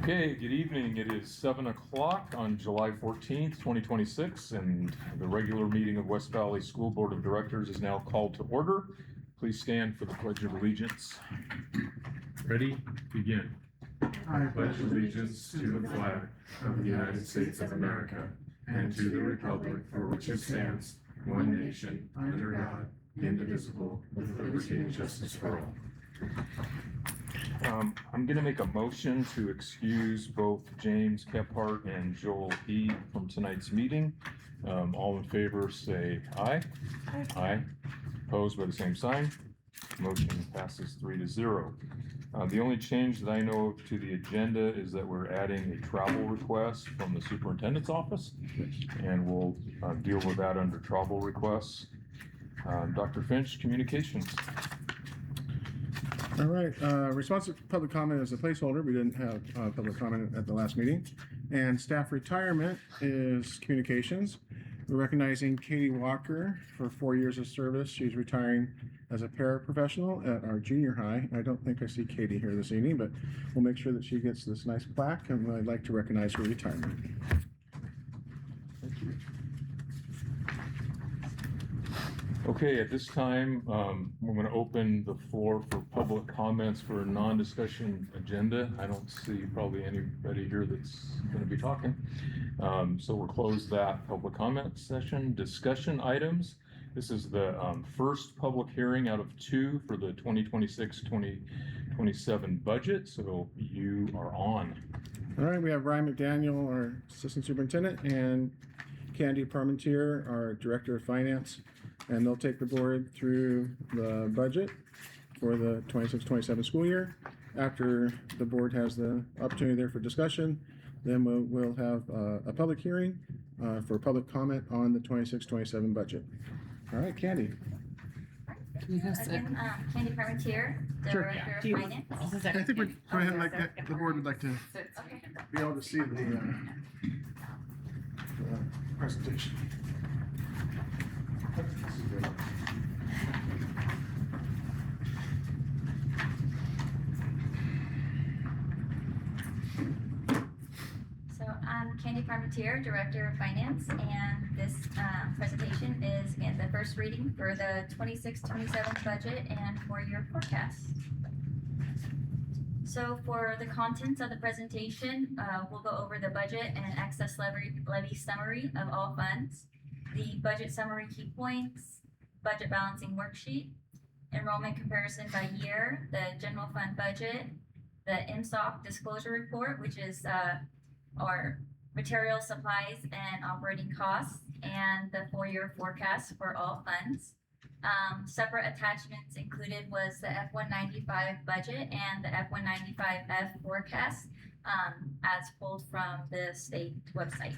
Okay, good evening. It is 7 o'clock on July 14th, 2026, and the regular meeting of West Valley School Board of Directors is now called to order. Please stand for the Pledge of Allegiance. Ready? Begin. I pledge allegiance to the flag of the United States of America and to the republic for which it stands, one nation, under God, indivisible, with liberty and justice for all. I'm going to make a motion to excuse both James Kephart and Joel E. from tonight's meeting. All in favor say aye. Aye. Opposed by the same sign. Motion passes 3-0. The only change that I know of to the agenda is that we're adding a travel request from the superintendent's office, and we'll deal with that under travel requests. Dr. Finch, communications. All right, responsive public comment is a placeholder. We didn't have public comment at the last meeting. And staff retirement is communications. We're recognizing Katie Walker for 4 years of service. She's retiring as a paraprofessional at our junior high. I don't think I see Katie here this evening, but we'll make sure that she gets this nice plaque, and I'd like to recognize her retirement. Thank you. Okay, at this time, we're going to open the floor for public comments for a non-discussion agenda. I don't see probably anybody here that's going to be talking. So we'll close that public comment session. Discussion items. This is the first public hearing out of 2 for the 2026-2027 budget. So you are on. All right, we have Ryan McDaniel, our assistant superintendent, and Candy Parmentier, our director of finance. And they'll take the board through the budget for the 26-27 school year. After the board has the opportunity there for discussion, then we'll have a public hearing for public comment on the 26-27 budget. All right, Candy. Again, Candy Parmentier, Director of Finance. I think we're go ahead and the board would like to Okay. be able to see the presentation. So I'm Candy Parmentier, Director of Finance, and this presentation is again the first reading for the 26-27 budget and 4-year forecast. So for the contents of the presentation, we'll go over the budget and excess levy summary of all funds, the budget summary key points, budget balancing worksheet, enrollment comparison by year, the general fund budget, the MSOC disclosure report, which is our material, supplies, and operating costs, and the 4-year forecast for all funds. Separate attachments included was the F195 budget and the F195F forecast as pulled from the state website.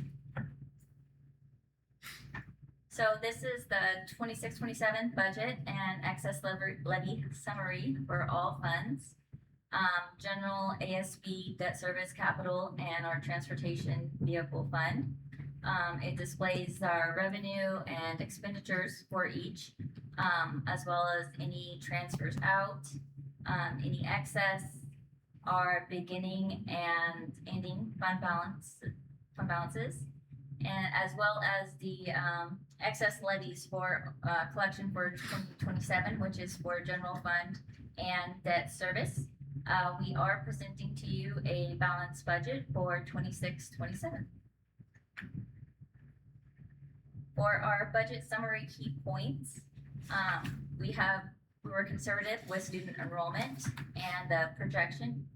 So this is the 26-27 budget and excess levy summary for all funds. General ASB, debt service, capital, and our transportation vehicle fund. It displays our revenue and expenditures for each, as well as any transfers out, any excess, our beginning and ending fund balances, and as well as the excess levies for collection for 2027, which is for general fund and debt service. We are presenting to you a balanced budget for 26-27. For our budget summary key points, we were conservative with student enrollment, and the projection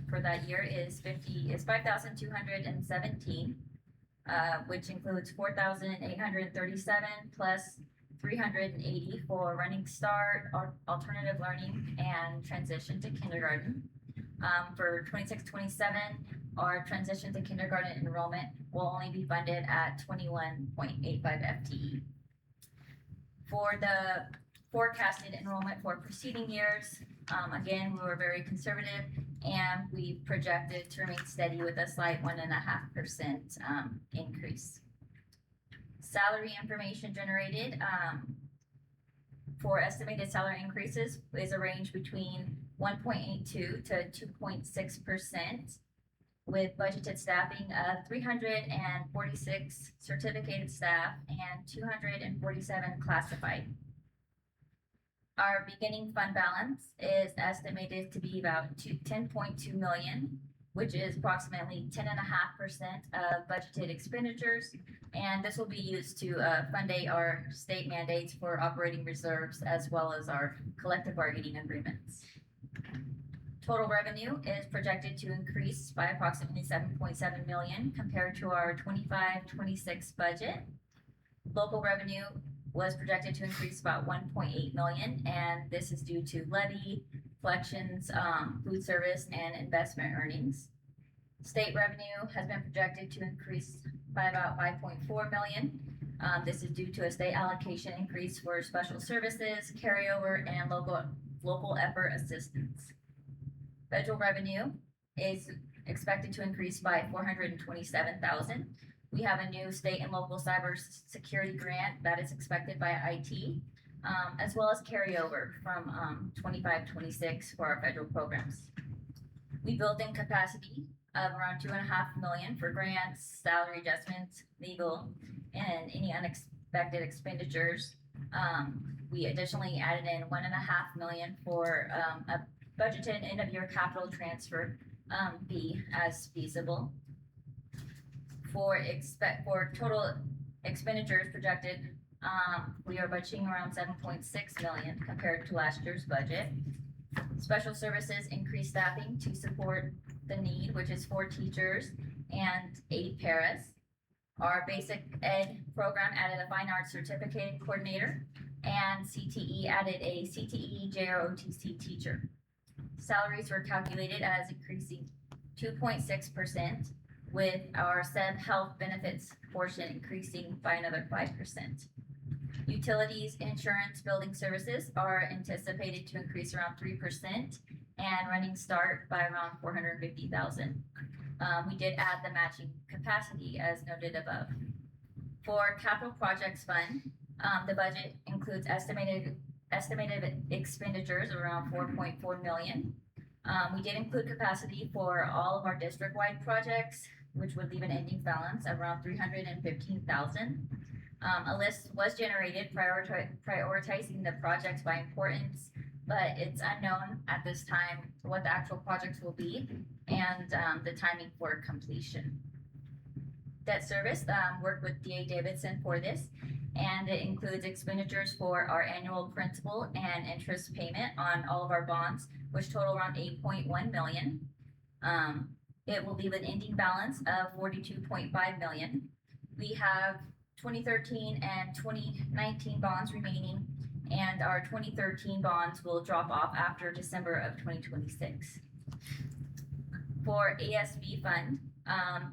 for that year is 5,217, which includes 4,837 plus 380 for running start, alternative learning, and transition to kindergarten. For 26-27, our transition to kindergarten enrollment will only be funded at 21.85 FTE. For the forecasted enrollment for preceding years, again, we were very conservative, and we projected to remain steady with a slight 1.5% increase. Salary information generated for estimated salary increases is a range between 1.82 to 2.6%. with budgeted staffing of 346 certificated staff and 247 classified. Our beginning fund balance is estimated to be about 10.2 million, which is approximately 10.5% of budgeted expenditures. And this will be used to fund our state mandates for operating reserves as well as our collective bargaining agreements. Total revenue is projected to increase by approximately 7.7 million compared to our 25-26 budget. Local revenue was projected to increase about 1.8 million, and this is due to levy, collections, food service, and investment earnings. State revenue has been projected to increase by about 5.4 million. This is due to a state allocation increase for special services, carryover, and local effort assistance. Federal revenue is expected to increase by 427,000. We have a new state and local cyber security grant that is expected by IT, as well as carryover from 25-26 for our federal programs. We built in capacity of around 2.5 million for grants, salary adjustments, legal, and any unexpected expenditures. We additionally added in 1.5 million for a budgeted end of year capital transfer fee as feasible. For total expenditures projected, we are budgeting around 7.6 million compared to last year's budget. Special services increased staffing to support the need, which is 4 teachers and 8 paras. Our basic ed program added a fine arts certificate coordinator, and CTE added a CTE JROTC teacher. Salaries were calculated as increasing 2.6%, with our SEB health benefits portion increasing by another 5%. Utilities, insurance, building services are anticipated to increase around 3% and running start by around 450,000. We did add the matching capacity as noted above. For capital projects fund, the budget includes estimated expenditures around 4.4 million. We did include capacity for all of our district-wide projects, which would leave an ending balance of around 315,000. A list was generated prioritizing the projects by importance, but it's unknown at this time what the actual projects will be and the timing for completion. Debt service, worked with D.A. Davidson for this, and it includes expenditures for our annual principal and interest payment on all of our bonds, which total around 8.1 million. It will leave an ending balance of 42.5 million. We have 2013 and 2019 bonds remaining, and our 2013 bonds will drop off after December of 2026. For ASB fund,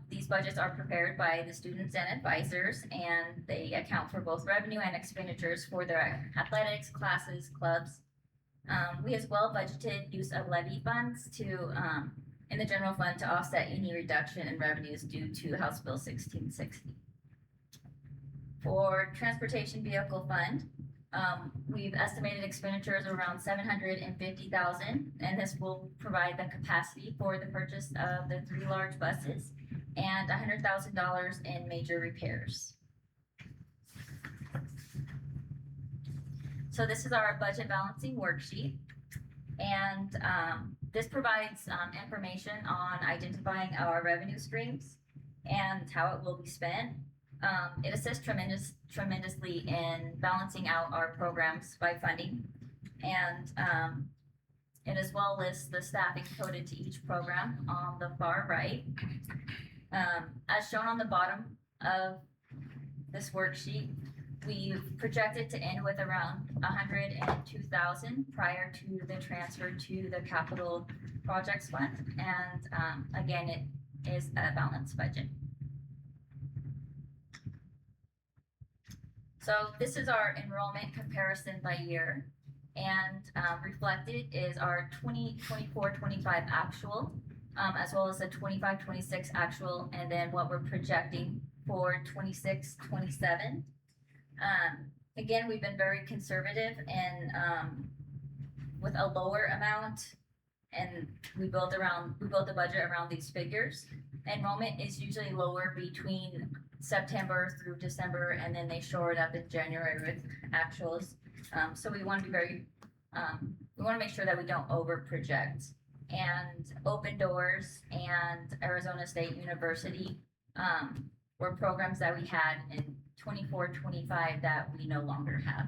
these budgets are prepared by the students and advisors, and they account for both revenue and expenditures for their athletics, classes, clubs. We as well budgeted use of levy funds in the general fund to offset any reduction in revenues due to House Bill 1660. For transportation vehicle fund, we've estimated expenditures around 750,000, and this will provide the capacity for the purchase of the 3 large buses and $100,000 in major repairs. So this is our budget balancing worksheet, and this provides information on identifying our revenue streams and how it will be spent. It assists tremendously in balancing out our programs by funding, and it as well lists the staffing coded to each program on the far right. As shown on the bottom of this worksheet, we've projected to end with around 102,000 prior to the transfer to the capital projects fund, and again, it is a balanced budget. So this is our enrollment comparison by year, and reflected is our 2024-25 actual, as well as the 25-26 actual, and then what we're projecting for 26-27. Again, we've been very conservative and with a lower amount and we build the budget around these figures. Enrollment is usually lower between September through December, and then they shore it up in January with actuals. So we want to be very, we want to make sure that we don't over project. And Open Doors and Arizona State University were programs that we had in 24-25 that we no longer have.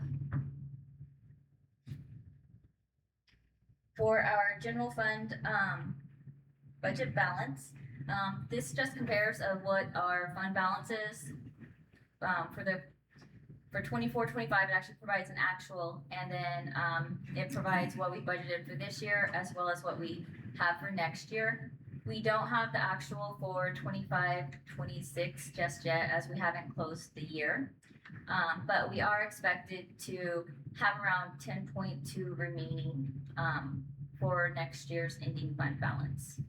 For our general fund budget balance, this just compares of what our fund balance is for 24-25. It actually provides an actual, and then it provides what we budgeted for this year as well as what we have for next year. We don't have the actual for 25-26 just yet, as we haven't closed the year. But we are expected to have around 10.2 remaining for next year's ending fund balance.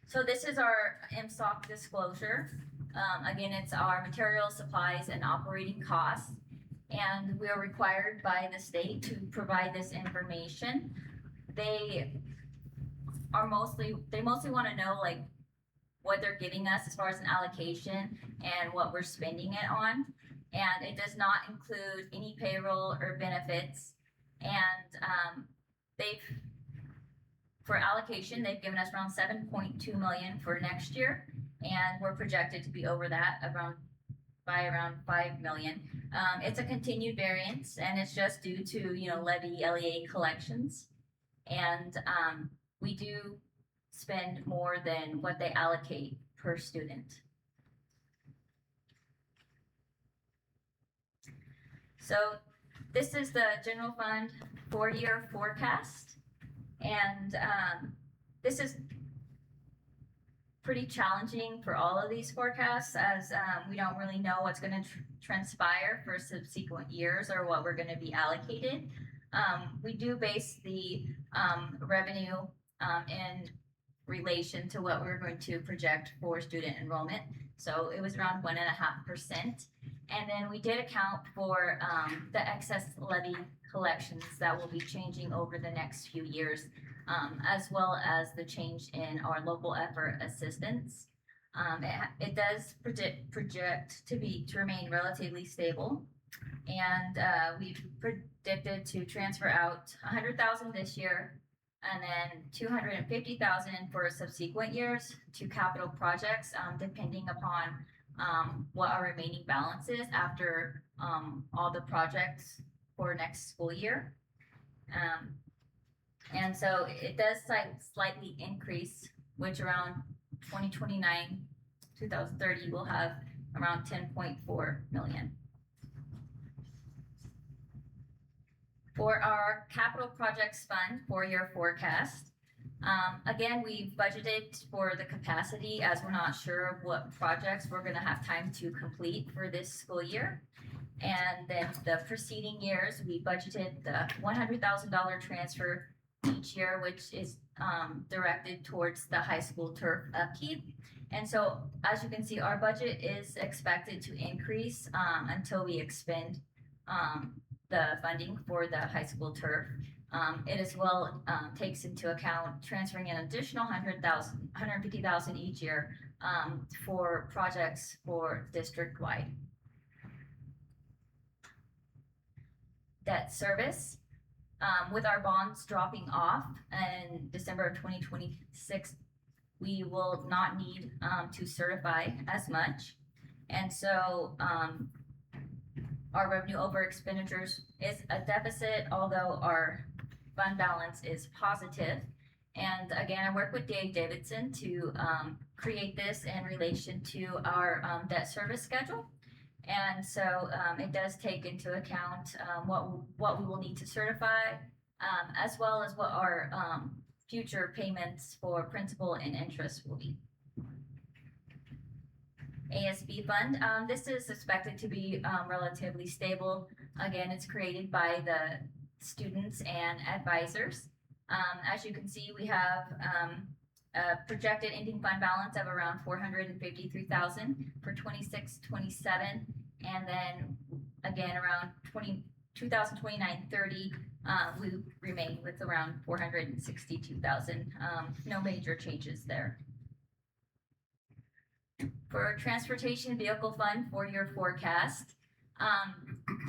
So this is our MSOC disclosure. Again, it's our materials, supplies, and operating costs. And we are required by the state to provide this information. They mostly want to know like what they're giving us as far as an allocation and what we're spending it on. And it does not include any payroll or benefits. And for allocation, they've given us around 7.2 million for next year, and we're projected to be over that by around 5 million. It's a continued variance, and it's just due to levy LEA collections, and we do spend more than what they allocate per student. So this is the general fund 4-year forecast, and this is pretty challenging for all of these forecasts, as we don't really know what's going to transpire for subsequent years or what we're going to be allocated. We do base the revenue in relation to what we're going to project for student enrollment. So it was around 1.5%. And then we did account for the excess levy collections that will be changing over the next few years, as well as the change in our local effort assistance. It does project to remain relatively stable, and we've predicted to transfer out 100,000 this year, and then 250,000 for subsequent years to capital projects, depending upon what our remaining balance is after all the projects for next school year. And so it does slightly increase, which around 2029, 2030, we'll have around 10.4 million. For our capital projects fund 4-year forecast, again, we've budgeted for the capacity, as we're not sure of what projects we're going to have time to complete for this school year. And then the preceding years, we budgeted the $100,000 transfer each year, which is directed towards the high school turf upkeep. And so, as you can see, our budget is expected to increase until we expend the funding for the high school turf. It as well takes into account transferring an additional 150,000 each year for projects for district-wide. Debt service. With our bonds dropping off in December of 2026, we will not need to certify as much. And so our revenue over expenditures is a deficit, although our fund balance is positive. And again, I work with Dave Davidson to create this in relation to our debt service schedule. And so it does take into account what we will need to certify, as well as what our future payments for principal and interest will be. ASB fund, this is expected to be relatively stable. Again, it's created by the students and advisors. As you can see, we have a projected ending fund balance of around 453,000 for 26-27, and then again around 2029-30 we remain with around 462,000. No major changes there. For transportation vehicle fund 4-year forecast,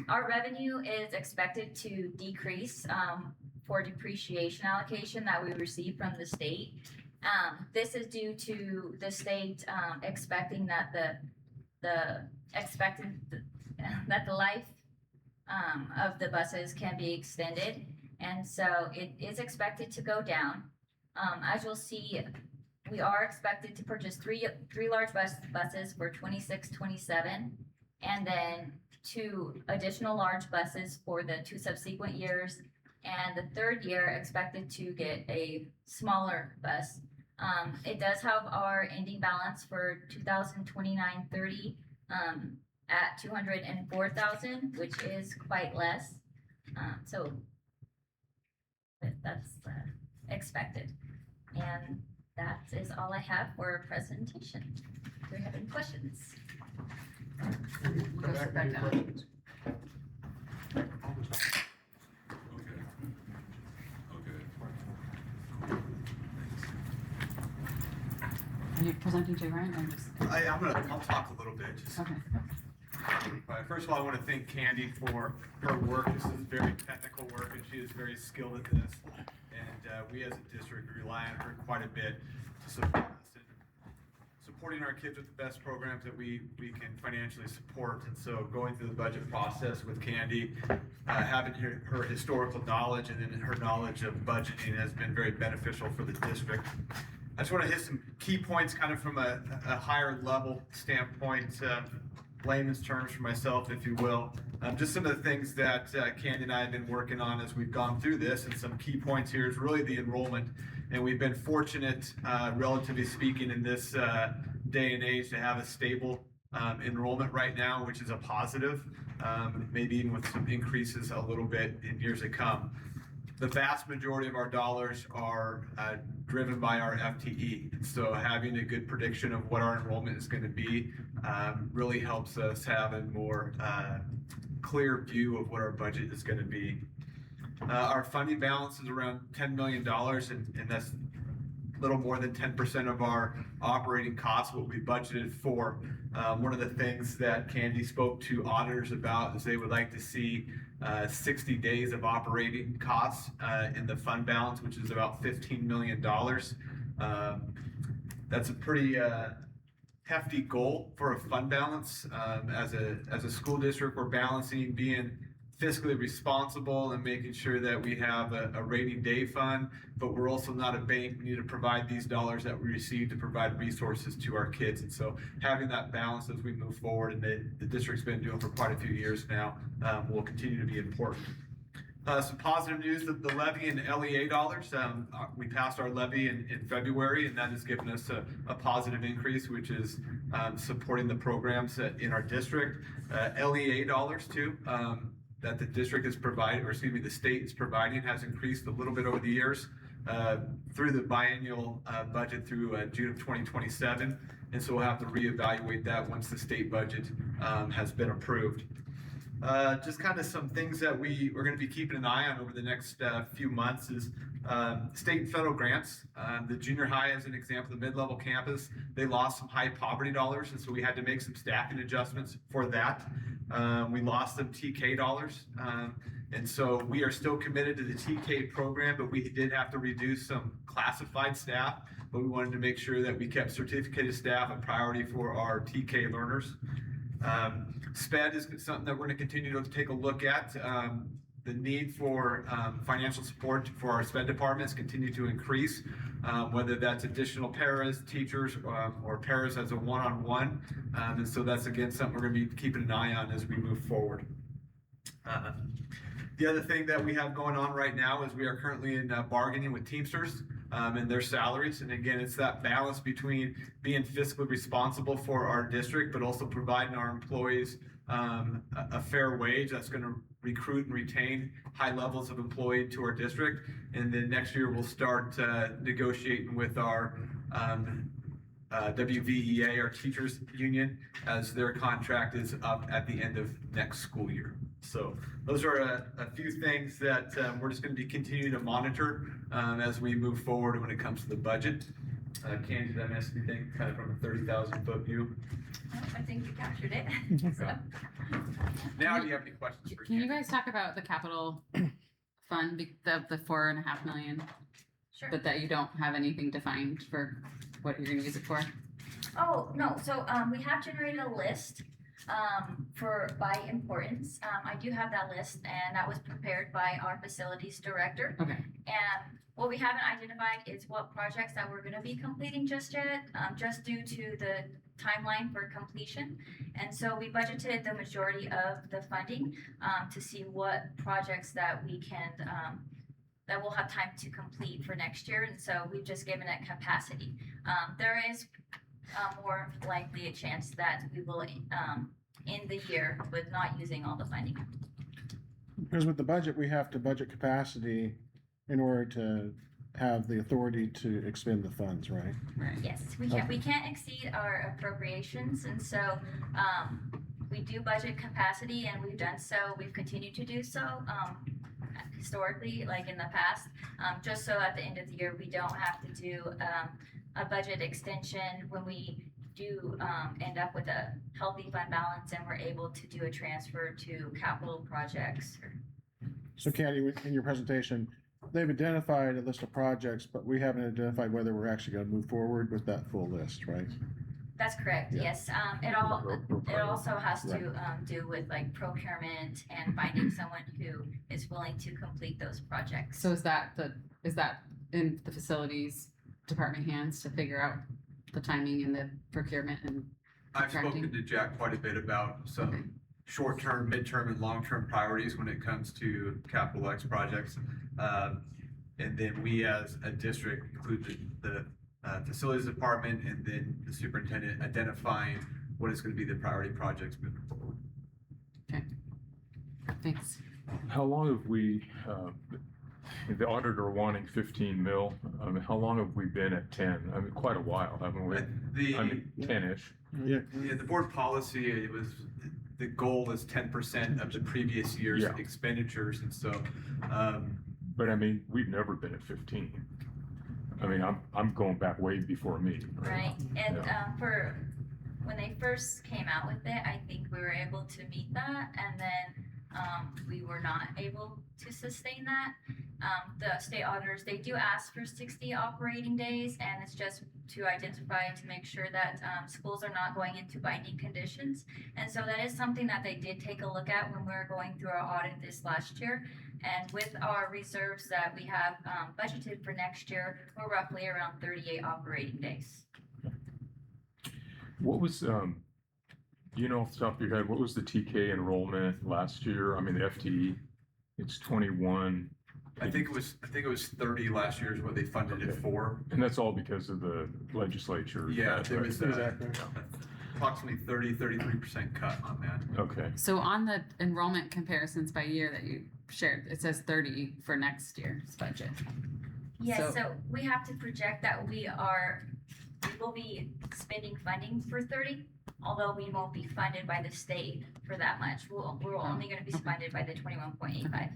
our revenue is expected to decrease for depreciation allocation that we receive from the state. This is due to the state expecting that the life of the buses can be extended, and so it is expected to go down. As you'll see, we are expected to purchase three large buses for 26-27, and then 2 additional large buses for the 2 subsequent years, and the 3rd year expected to get a smaller bus. It does have our ending balance for 2029-30 at 204,000, which is quite less. So that's expected. And that is all I have for presentation. Do we have any questions? Go sit back down. Are you presenting to Ryan or just? I'll talk a little bit. Okay. First of all, I want to thank Candy for her work. This is very technical work, and she is very skilled at this. And we as a district rely on her quite a bit to support us in supporting our kids with the best programs that we can financially support. And so going through the budget process with Candy, having her historical knowledge and then her knowledge of budgeting has been very beneficial for the district. I just want to hit some key points kind of from a higher level standpoint, layman's terms for myself, if you will. Just some of the things that Candy and I have been working on as we've gone through this, and some key points here is really the enrollment. And we've been fortunate, relatively speaking, in this day and age to have a stable enrollment right now, which is a positive, maybe even with some increases a little bit in years to come. The vast majority of our dollars are driven by our FTE. So having a good prediction of what our enrollment is going to be really helps us have a more clear view of what our budget is going to be. Our funding balance is around $10 million, and that's a little more than 10% of our operating costs, what we budgeted for. One of the things that Candy spoke to auditors about is they would like to see 60 days of operating costs in the fund balance, which is about $15 million. That's a pretty hefty goal for a fund balance. As a school district, we're balancing being fiscally responsible and making sure that we have a rainy day fund, but we're also not a bank. We need to provide these dollars that we receive to provide resources to our kids. And so having that balance as we move forward, and the district's been doing for quite a few years now, will continue to be important. Some positive news, that the levy and LEA dollars, we passed our levy in February, and that has given us a positive increase, which is supporting the programs in our district. LEA dollars too, that the district is providing, or excuse me, the state is providing, has increased a little bit over the years through the biennial budget through June of 2027. And so we'll have to reevaluate that once the state budget has been approved. Just kind of some things that we're going to be keeping an eye on over the next few months is state and federal grants. The junior high, as an example, the mid-level campus, they lost some high poverty dollars, and so we had to make some staffing adjustments for that. We lost some TK dollars, and so we are still committed to the TK program, but we did have to reduce some classified staff, but we wanted to make sure that we kept certificated staff a priority for our TK learners. SPED is something that we're going to continue to take a look at. The need for financial support for our SPED departments continue to increase, whether that's additional paras, teachers, or paras as a one-on-one. And so that's, again, something we're going to be keeping an eye on as we move forward. The other thing that we have going on right now is we are currently in bargaining with Teamsters and their salaries. And again, it's that balance between being fiscally responsible for our district, but also providing our employees a fair wage that's going to recruit and retain high levels of employee to our district. And then next year we'll start negotiating with our WVEA, our teachers union, as their contract is up at the end of next school year. So those are a few things that we're just going to be continuing to monitor as we move forward when it comes to the budget. Candy, did I miss anything kind of from a 30,000-foot view? I think you captured it. So, Now, do you have any questions for Can you Candy? guys talk about the capital fund, the 4.5 million, sure. but that you don't have anything defined for what you're gonna use it for? Oh, no, so, we have generated a list, for by importance. I do have that list, and that was prepared by our facilities director. Okay, And what we haven't identified is what projects that we're gonna be completing just yet, just due to the timeline for completion. And so we budgeted the majority of the funding, to see what projects that we can, that we'll have time to complete for next year. And so we've just given it capacity. There is more likely a chance that we will, end the year with not using all the funding. Because with the budget, we have to budget capacity in order to have the authority to expend the funds, right? right. Yes, we can't exceed our appropriations, and so, we do budget capacity, and we've done so, we've continued to do so, historically, like in the past, just so at the end of the year, we don't have to do, a budget extension when we do, end up with a healthy fund balance and we're able to do a transfer to capital projects. So Candy, in your presentation, they've identified a list of projects, but we haven't identified whether we're actually gonna move forward with that full list, right? That's correct, Yeah. yes, it also has to, do with like procurement and finding someone who is willing to complete those projects. So is that in the facilities department hands to figure out the timing and the procurement and I've spoken contracting? to Jack quite a bit about some short-term, mid-term, and long-term priorities when it comes to capital X projects. And then we as a district include the facilities department and then the superintendent identifying what is going to be the priority projects moving forward. Thanks. How long have we, the auditor wanting 15 mil, how long have we been at 10? I mean, quite a while, haven't we? I mean, 10-ish. Yeah. Yeah, the board policy, it was, the goal is 10% of the previous year's Yeah. expenditures, and so, But I mean, we've never been at 15. I mean, I'm going back way before me. Right, and, Yeah. for, when they first came out with it, I think we were able to meet that, and then, we were not able to sustain that. The state auditors, they do ask for 60 operating days, and it's just to identify, to make sure that, schools are not going into binding conditions. And so that is something that they did take a look at when we were going through our audit this last year. And with our reserves that we have, budgeted for next year, we're roughly around 38 operating days. What was, you know, off the top of your head, what was the TK enrollment last year? I mean, the FTE, it's 21. I think it was 30 last year is what they funded it Okay. for. And that's all because of the legislature. Yeah, That's there right. was Exactly. approximately 33% cut on that. Okay, So on the enrollment comparisons by year that you shared, it says 30 for next year's budget. Yes, So- so we have to project that we will be spending funding for 30, although we won't be funded by the state for that much. We're only gonna be funded by the 21.85.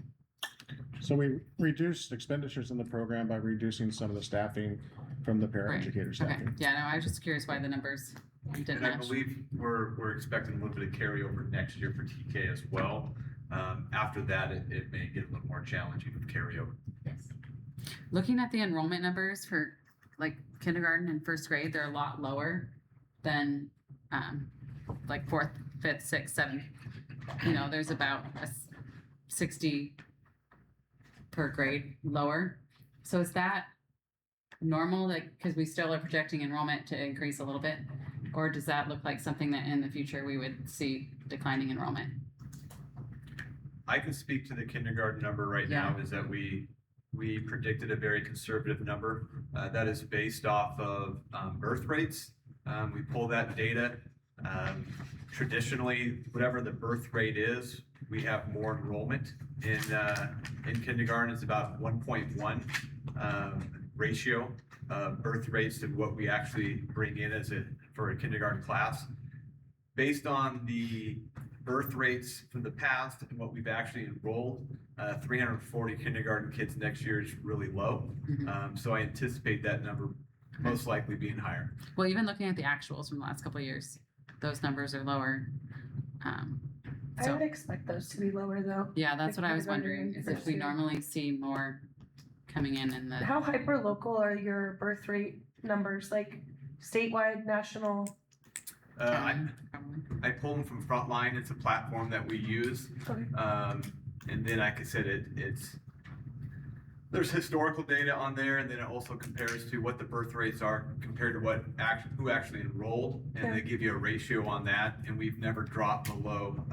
So we reduced expenditures in the program by reducing some of the staffing from the paraeducator Okay, staffing. yeah, no, I was just curious why the numbers didn't And I match. believe we're expecting a little bit of carryover next year for TK as well. After that, it may get a little more challenging with carryover. Yes. Looking at the enrollment numbers for like kindergarten and first grade, they're a lot lower than like fourth, fifth, sixth, seventh. You know, there's about 60 per grade lower. So is that normal? Like, because we still are projecting enrollment to increase a little bit, or does that look like something that in the future we would see declining enrollment? I can speak to the kindergarten number right now, is that we predicted a very conservative number. That is based off of birth rates. We pull that data. Traditionally, whatever the birth rate is, we have more enrollment. In kindergarten, it's about 1.1 ratio of birth rates to what we actually bring in for a kindergarten class. Based on the birth rates from the past and what we've actually enrolled, 340 kindergarten kids next year is really low. Mhm. So I anticipate that number most likely being higher. Well, even looking at the actuals from the last couple of years, those numbers are lower. I So, would expect those to be lower though. yeah, that's like what I was kindergarten wondering, and is if we first year. normally see more coming in the, How hyper local are your birth rate numbers? Like statewide, national? probably. I pull them from Frontline. It's a platform that we use. Okay. And then, like I said, there's historical data on there, and then it also compares to what the birth rates are compared to who actually enrolled, and Yeah. they give you a ratio on that. And we've never dropped below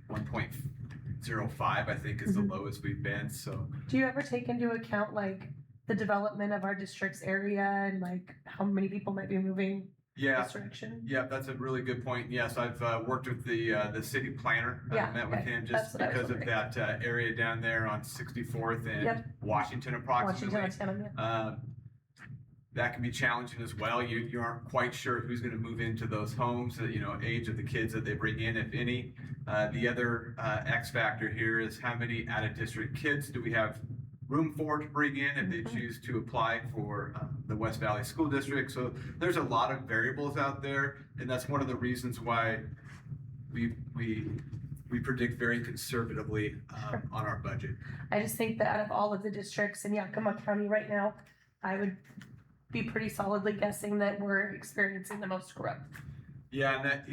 1.05. I think is the Mhm. lowest we've been. So Do you ever take into account like the development of our district's area and like how many people might be moving yeah. this direction? Yeah, that's a really good point. Yes, I've worked with the city planner. Yeah, Met with okay. him That's just what I was because of wondering. that area down there on 64th and Yep. Washington approximately. Washington, Montana, That can be challenging as well. You aren't quite sure who's going to move into those homes, age of the kids that they bring in, if any. The other X factor here is how many out-of-district kids do we have room for to bring in if they choose to apply for the West Valley School District. So there's a lot of variables out there, and that's one of the reasons why we predict very conservatively on our budget. I just think that out of all of the districts in Yakima County right now, I would be pretty solidly guessing that we're experiencing the most growth. Yeah, and that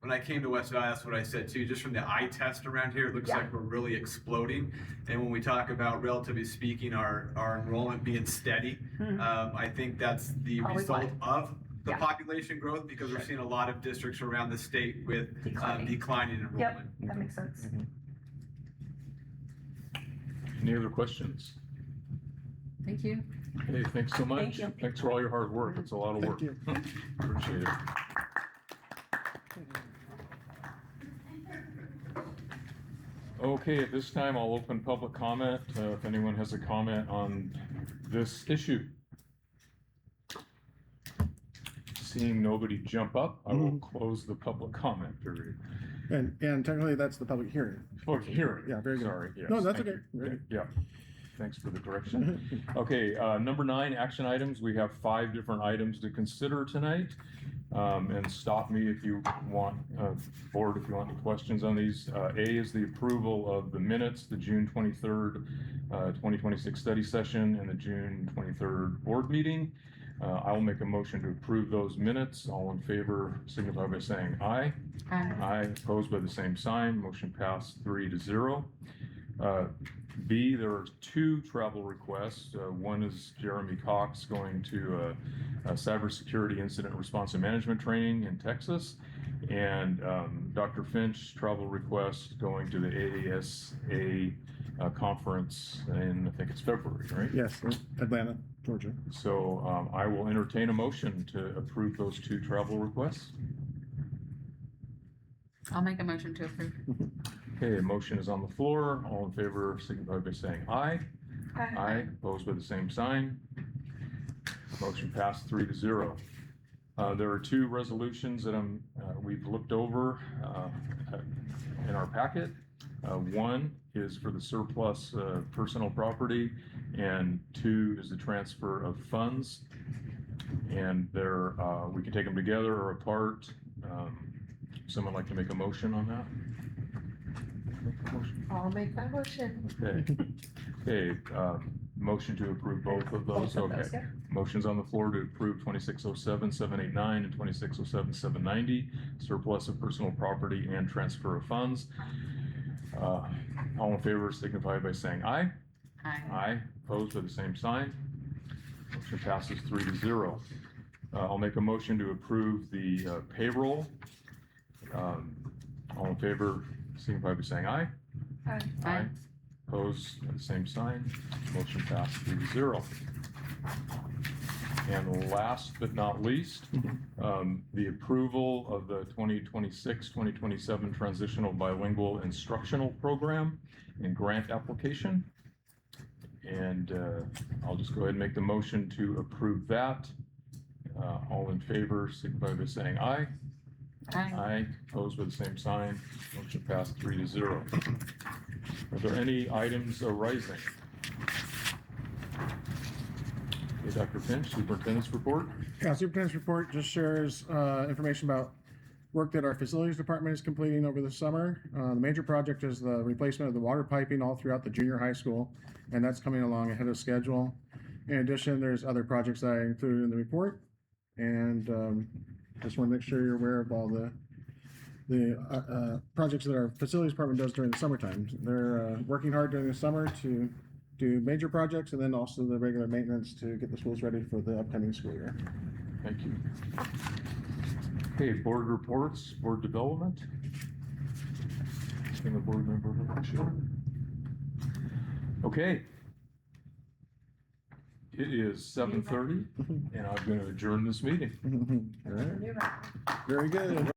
when I came to West Valley, that's what I said too. Just from the eye test around here, it looks Yeah. like we're really exploding. And when we talk about, relatively speaking, our enrollment being steady, Mhm. I think that's the Probably result why. of the Yeah. population growth, because we're seeing a lot of districts around the state with Declining. declining enrollment. That makes sense. Any other questions? Thank you. Hey, thanks so much. Thank you. Thanks for all your hard work. It's a lot of work. Thank you. Appreciate it. Okay, at this time, I'll open public comment, if anyone has a comment on this issue. Seeing nobody jump up, I will close the public comment period. And technically, that's the public hearing. Public hearing. Yeah, very good. Sorry, yes. No, that's thank okay. you. Very good. Yeah, thanks for the correction. Okay, number 9, action items. We have 5 different items to consider tonight. And stop me if you want, board, if you want any questions on these. A is the approval of the minutes, the June 23rd, 2026 study session and the June 23rd board meeting. I will make a motion to approve those minutes. All in favor signify by saying aye. Aye, opposed by the same sign. Motion passed 3-0. B, there are 2 travel requests. One is Jeremy Cox going to a cybersecurity incident response and management training in Texas. And Dr. Finch, travel request going to the AASA conference in, I think it's February, right? Yes, Atlanta, Georgia. So I will entertain a motion to approve those 2 travel requests. I'll make a motion to approve. Okay, a motion is on the floor. All in favor signify by saying aye. Aye, opposed by the same sign. Motion passed 3-0. There are 2 resolutions that we've looked over in our packet. One is for the surplus personal property, and 2 is the transfer of funds. And we can take them together or apart. Someone like to make a motion on that? Make a motion? I'll make that motion. Okay, motion to approve both of those, Both of okay. those, yeah. Motion's on the floor to approve 2607-789 and 2607-790, surplus of personal property and transfer of funds. All in favor signify by saying aye. Aye. Aye, opposed by the same sign. Motion passes 3-0. I'll make a motion to approve the payroll. All in favor signify by saying aye. Aye. Opposed, by the same sign. Motion passed 3-0. And last but not least, the approval of the 2026-2027 Transitional Bilingual Instructional Program and grant application. And I'll just go ahead and make the motion to approve that. All in favor signify by saying aye. Aye. Aye, opposed by the same sign, motion passed 3-0. Are there any items arising? Okay, Dr. Finch, Superintendent's report? Yeah, Superintendent's report just shares information about work that our facilities department is completing over the summer. The major project is the replacement of the water piping all throughout the junior high school, and that's coming along ahead of schedule. In addition, there's other projects that I included in the report, and just want to make sure you're aware of all the projects that our facilities department does during the summertime. They're working hard during the summer to do major projects and then also the regular maintenance to get the schools ready for the upcoming school year. Thank you. Okay, board reports, board development. Anything the board member would like to share? Okay. It is 7:30 and I'm going to adjourn this meeting. All right, very good.